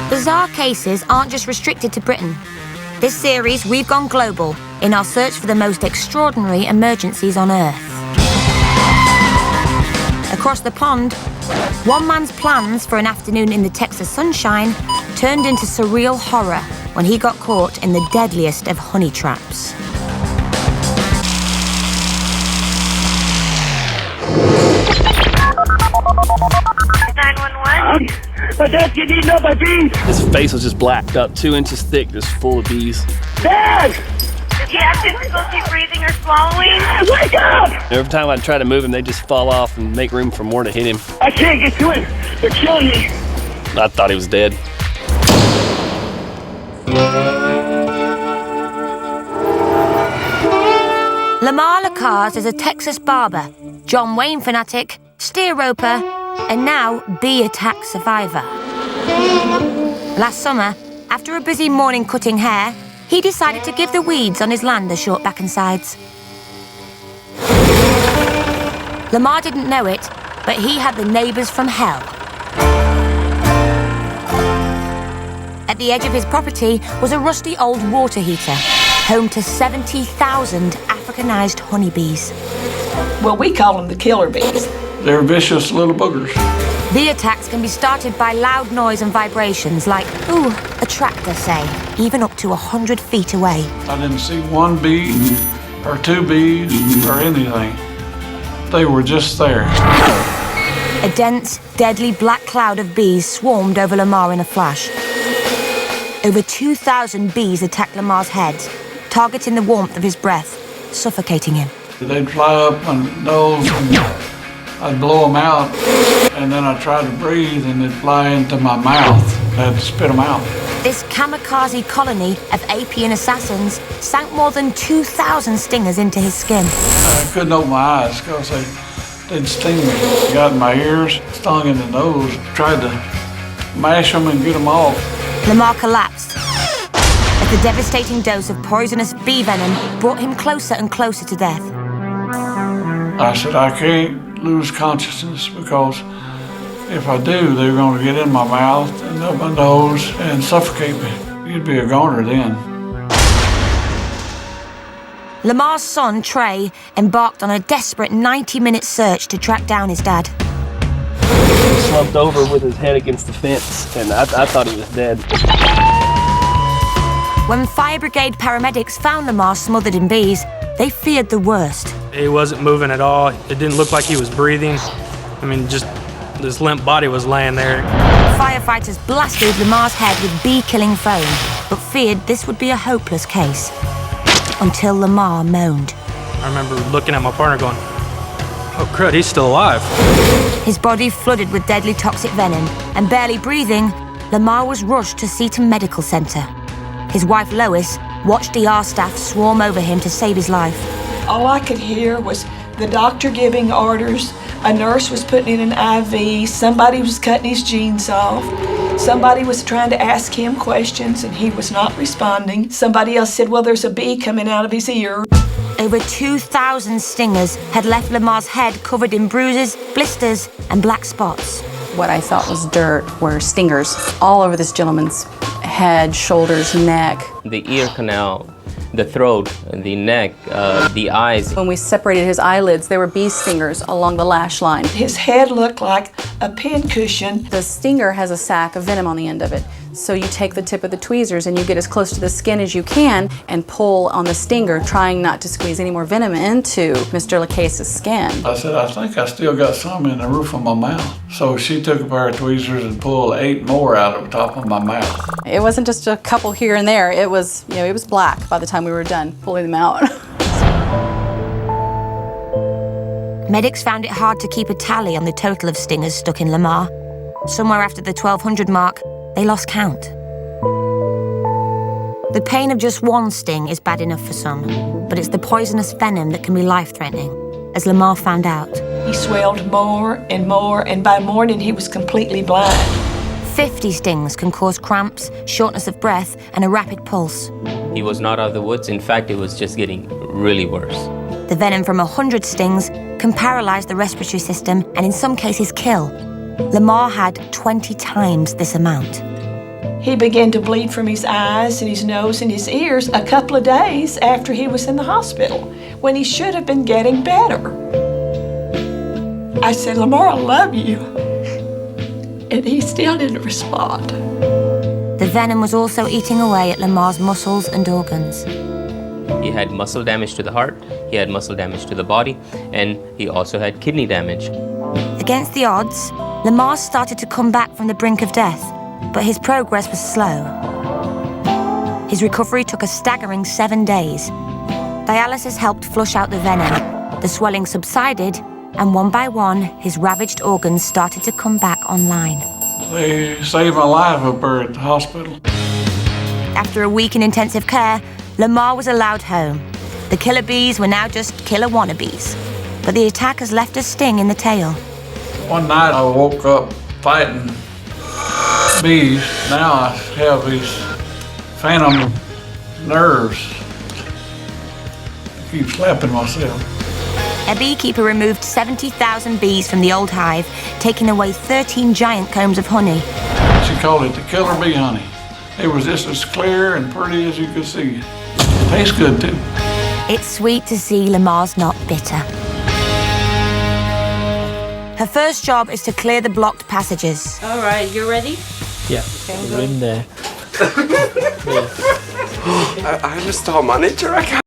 Bizarre cases aren't just restricted to Britain. This series, we've gone global in our search for the most extraordinary emergencies on Earth. Across the pond, one man's plans for an afternoon in the Texas sunshine turned into surreal horror when he got caught in the deadliest of honey traps. Dad, you need my bees. His face was just blacked up, 2 inches thick, just full of bees. Dad! Does he have difficulty breathing or swallowing? Wake up! Every time I try to move him, they just fall off and make room for more to hit him. I can't get to him. They're killing me. I thought he was dead. Lemar Lacaze is a Texas barber, John Wayne fanatic, steer roper, and now bee attack survivor. Last summer, after a busy morning cutting hair, he decided to give the weeds on his land a short back and sides. Lemar didn't know it, but he had the neighbours from hell. At the edge of his property was a rusty old water heater, home to 70,000 Africanised honeybees. Well, we call them the killer bees. They're vicious little boogers. Bee attacks can be started by loud noise and vibrations like, ooh, a tractor, say, even up to 100 feet away. I didn't see one bee or 2 bees or anything. They were just there. A dense, deadly black cloud of bees swarmed over Lemar in a flash. Over 2,000 bees attacked Lamar's head, targeting the warmth of his breath, suffocating him. They'd fly up my nose and I'd blow them out, and then I'd try to breathe and they'd fly into my mouth. I had to spit them out. This kamikaze colony of apian assassins sank more than 2,000 stingers into his skin. I couldn't open my eyes because they'd sting me. Got in my ears, stung in the nose, tried to mash them and get them off. Lemar collapsed as the devastating dose of poisonous bee venom brought him closer and closer to death. I said, I can't lose consciousness because if I do, they're going to get in my mouth and up my nose and suffocate me. You'd be a goner then. Lamar's son, Trey, embarked on a desperate 90-minute search to track down his dad. He slumped over with his head against the fence, and I thought he was dead. When fire brigade paramedics found Lemar smothered in bees, they feared the worst. He wasn't moving at all. It didn't look like he was breathing. I mean, just this limp body was laying there. Firefighters blasted Lamar's head with bee-killing foam, but feared this would be a hopeless case. Until Lemar moaned. I remember looking at my partner going, oh crud, he's still alive. His body flooded with deadly toxic venom, and barely breathing, Lemar was rushed to Seton Medical Center. His wife, Lois, watched ER staff swarm over him to save his life. All I could hear was the doctor giving orders, a nurse was putting in an IV, somebody was cutting his jeans off, somebody was trying to ask him questions and he was not responding. Somebody else said, well, there's a bee coming out of his ear. Over 2,000 stingers had left Lamar's head covered in bruises, blisters, and black spots. What I thought was dirt were stingers all over this gentleman's head, shoulders, neck. The ear canal, the throat, the neck, the eyes. When we separated his eyelids, there were bee stingers along the lash line. His head looked like a pincushion. The stinger has a sac of venom on the end of it. So you take the tip of the tweezers and you get as close to the skin as you can and pull on the stinger, trying not to squeeze any more venom into Mr. Lacaze's skin. I said, I think I still got some in the roof of my mouth. So she took a pair of tweezers and pulled 8 more out of the top of my mouth. It wasn't just a couple here and there. It was, it was black by the time we were done pulling them out. Medics found it hard to keep a tally on the total of stingers stuck in Lemar. Somewhere after the 1,200 mark, they lost count. The pain of just one sting is bad enough for some, but it's the poisonous venom that can be life-threatening, as Lemar found out. He swelled more, and by morning he was completely blind. 50 stings can cause cramps, shortness of breath, and a rapid pulse. He was not out of the woods. In fact, it was just getting really worse. The venom from 100 stings can paralyze the respiratory system and in some cases kill. Lemar had 20 times this amount. He began to bleed from his eyes and his nose and his ears a couple of days after he was in the hospital, when he should have been getting better. I said, Lemar, I love you. And he still didn't respond. The venom was also eating away at Lemar's muscles and organs. He had muscle damage to the heart, he had muscle damage to the body, and he also had kidney damage. Against the odds, Lemar started to come back from the brink of death, but his progress was slow. His recovery took a staggering 7 days. Dialysis helped flush out the venom. The swelling subsided, and one by one, his ravaged organs started to come back online. They saved my life up there at the hospital. After a week in intensive care, Lemar was allowed home. The killer bees were now just killer wannabes, but the attack has left a sting in the tail. One night I woke up fighting bees. Now I have these phantom nerves. I keep slapping myself. A beekeeper removed 70,000 bees from the old hive, taking away 13 giant combs of honey. She called it the killer bee honey. It was just as clear and pretty as you could see. Tastes good too. It's sweet to see Lemar's not bitter. Her first job is to clear the blocked passages. All right, you ready? Yeah, we're in there. I'm a store manager. I can't